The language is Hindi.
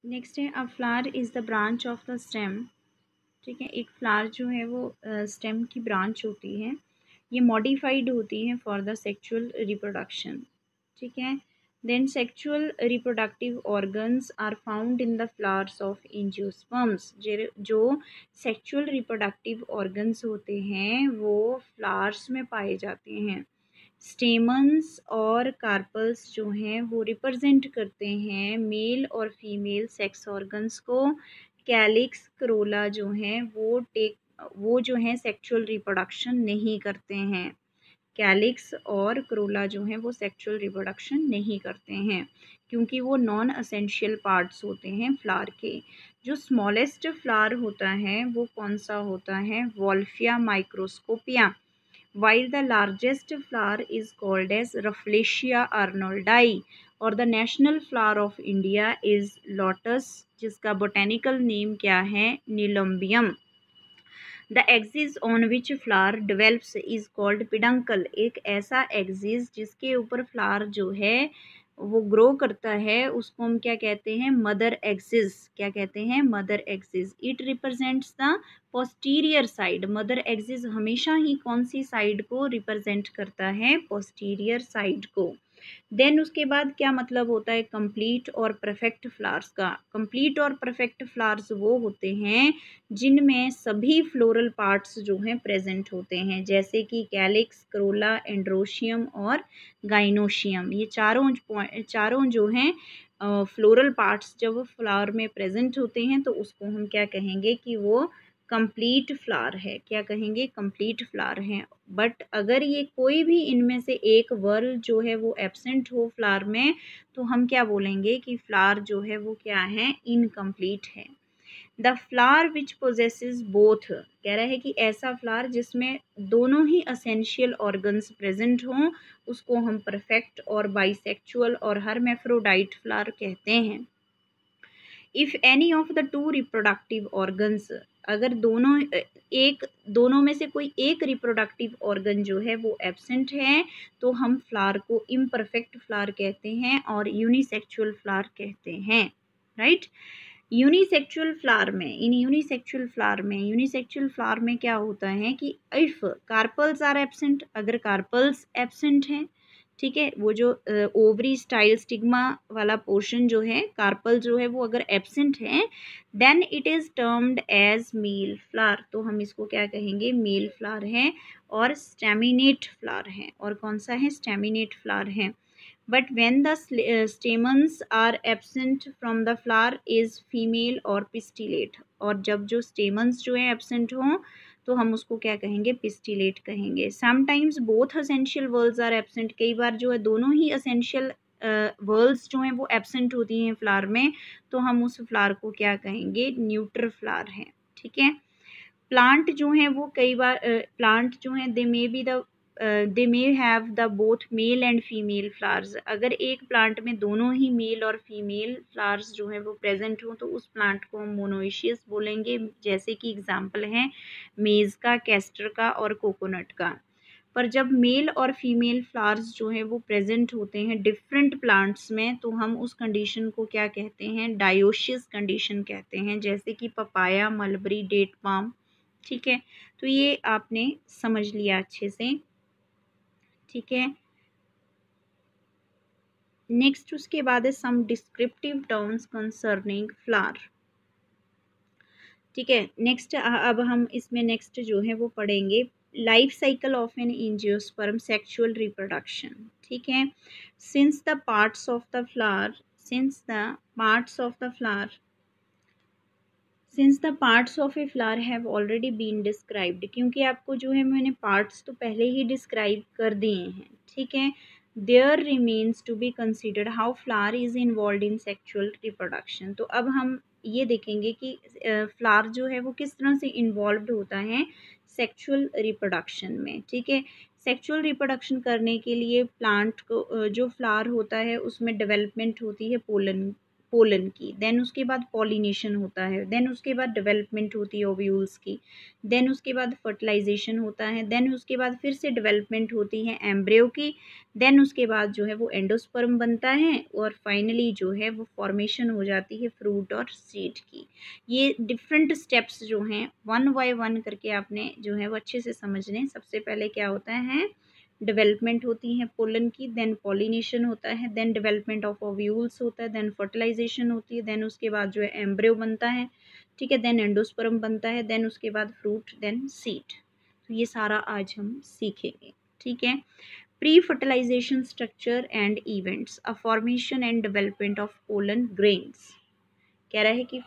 नेक्स्ट है, अ flower is the branch of the stem. ठीक है, एक फ्लावर जो है वो स्टेम की ब्रांच होती है। ये मॉडिफाइड होती है फॉर द सेक्सुअल रिप्रोडक्शन। ठीक है, then sexual reproductive organs are found in the flowers of angiosperms. जो सेक्सुअल रिप्रोडक्टिव ऑर्गन्स होते हैं वो फ्लावर्स में पाए जाते हैं। स्टेमन्स और कार्पल्स जो हैं वो रिप्रेजेंट करते हैं मेल और फीमेल सेक्स ऑर्गन्स को। कैलिक्स क्रोला जो हैं वो जो हैं सेक्सुअल रिप्रोडक्शन नहीं करते हैं। कैलिक्स और क्रोला जो हैं वो सेक्सुअल रिप्रोडक्शन नहीं करते हैं क्योंकि वो नॉन असेंशियल पार्ट्स होते हैं फ्लावर के। जो स्मॉलेस्ट फ्लावर होता है वो कौन सा होता है? Wolffia माइक्रोस्कोपिया। while the largest flower is called as Rafflesia arnoldii, और the national flower of India is lotus, जिसका बोटेनिकल नेम क्या है? Nelumbium. The axis on which flower develops is called peduncle. एक ऐसा एक्सिस जिसके ऊपर फ्लावर जो है वो ग्रो करता है उसको हम क्या कहते हैं? Mother axis. क्या कहते हैं? Mother axis. It represents the posterior side. Mother axis हमेशा ही कौन सी साइड को रिप्रेजेंट करता है? पोस्टीरियर साइड को। देन उसके बाद क्या मतलब होता है कंप्लीट और परफेक्ट फ्लावर्स का? कंप्लीट और परफेक्ट फ्लावर्स वो होते हैं जिनमें सभी फ्लोरल पार्ट्स जो हैं प्रेजेंट होते हैं, जैसे कि कैलिक्स, क्रोला, एंड्रोशियम और गाइनोशियम। ये चारों जो हैं फ्लोरल पार्ट्स जब फ्लावर में प्रेजेंट होते हैं तो उसको हम क्या कहेंगे कि वो कंप्लीट फ्लावर है। क्या कहेंगे? कंप्लीट फ्लावर है। बट अगर ये कोई भी इनमें से एक वर्ल जो है वो एब्सेंट हो फ्लावर में तो हम क्या बोलेंगे कि फ्लावर जो है वो क्या है? इनकम्प्लीट है। The flower which possesses both, कह रहा है कि ऐसा फ्लावर जिसमें दोनों ही असेंशियल ऑर्गन्स प्रेजेंट हों उसको हम परफेक्ट और बाइसेक्चुअल और हर्मेफ्रोडाइट फ्लावर कहते हैं। If any of the two reproductive organs, अगर दोनों में से कोई एक रिप्रोडक्टिव ऑर्गन जो है वो एब्सेंट है तो हम फ्लावर को इम्परफेक्ट फ्लावर कहते हैं और यूनिसेक्सुअल फ्लावर कहते हैं। राइट। यूनिसेक्सुअल फ्लावर में क्या होता है कि इफ़ कार्पल्स आर एब्सेंट, अगर कार्पल्स एब्सेंट हैं, ठीक है, वो जो ओवरी स्टाइल स्टिग्मा वाला पोर्शन जो है कार्पल जो है वो अगर एब्सेंट है then it is termed as male flower. तो हम इसको क्या कहेंगे? मेल फ्लावर है और स्टेमिनेट फ्लावर है। और कौन सा है? स्टेमिनेट फ्लावर है। But when the stamens are absent from the flower is female और पिस्टिलेट। और जब जो स्टेमन्स जो है एब्सेंट हों तो हम उसको क्या कहेंगे? पिस्टिलेट कहेंगे। Sometimes both essential whorls are absent. कई बार जो है दोनों ही असेंशियल वर्ल्स जो हैं वो एब्सेंट होती हैं फ्लावर में तो हम उस फ्लावर को क्या कहेंगे? न्यूट्रल फ्लावर है। ठीक है। प्लांट जो हैं वो कई बार प्लांट जो हैं they may have the both male and female flowers. अगर एक प्लांट में दोनों ही मेल और फीमेल फ्लावर्स जो हैं वो प्रेजेंट हों तो उस प्लांट को हम मोनोइशियस बोलेंगे, जैसे कि एग्जांपल हैं मेज़ का, कैस्टर का और कोकोनट का। पर जब मेल और फीमेल फ्लावर्स जो हैं वो प्रेजेंट होते हैं डिफरेंट प्लांट्स में तो हम उस कंडीशन को क्या कहते हैं? डायोशियस कंडीशन कहते हैं, जैसे कि पपाया, मलबरी, डेट पाम। ठीक है, तो ये आपने समझ लिया अच्छे से। ठीक है, नेक्स्ट उसके बाद है सम डिस्क्रिप्टिव टर्म्स कंसर्निंग फ्लावर। ठीक है, नेक्स्ट अब हम इसमें नेक्स्ट जो है वो पढ़ेंगे life cycle of an angiosperm sexual reproduction. ठीक है, since the parts of the flower since the parts of the flower since the parts of a flower have already been described, क्योंकि आपको जो है मैंने पार्ट्स तो पहले ही डिस्क्राइब कर दिए हैं। ठीक है, there remains to be considered how flower is involve in sexual reproduction. तो अब हम ये देखेंगे कि फ्लावर जो है वो किस तरह से इन्वॉल्व होता है सेक्सुअल रिप्रोडक्शन में। ठीक है, सेक्सुअल रिप्रोडक्शन करने के लिए प्लांट को जो फ्लावर होता है उसमें डेवलपमेंट होती है पोलन पोलन की, देन उसके बाद पॉलिनेशन होता है, देन उसके बाद डेवलपमेंट होती है ओव्यूल्स की, देन उसके बाद फर्टिलाइजेशन होता है, देन उसके बाद फिर से डेवलपमेंट होती है एम्ब्रियो की, देन उसके बाद जो है वो एंडोस्पर्म बनता है और फाइनली जो है वो फॉर्मेशन हो जाती है फ्रूट और सीड की। ये डिफरेंट स्टेप्स जो हैं वन बाय वन करके आपने जो है वो अच्छे से समझ लें। सबसे पहले क्या होता है, डेवलपमेंट होती है पोलन की, देन पॉलिनेशन होता है, देन डेवलपमेंट ऑफ ओव्यूल्स होता है, देन फर्टिलाइजेशन होती है, देन उसके बाद जो है एम्ब्रियो बनता है, ठीक है, देन एंडोस्पर्म बनता है, देन उसके बाद फ्रूट, देन सीड। तो ये सारा आज हम सीखेंगे, ठीक है। Pre fertilization structure and events, a formation and development of pollen grains. कह रहा है कि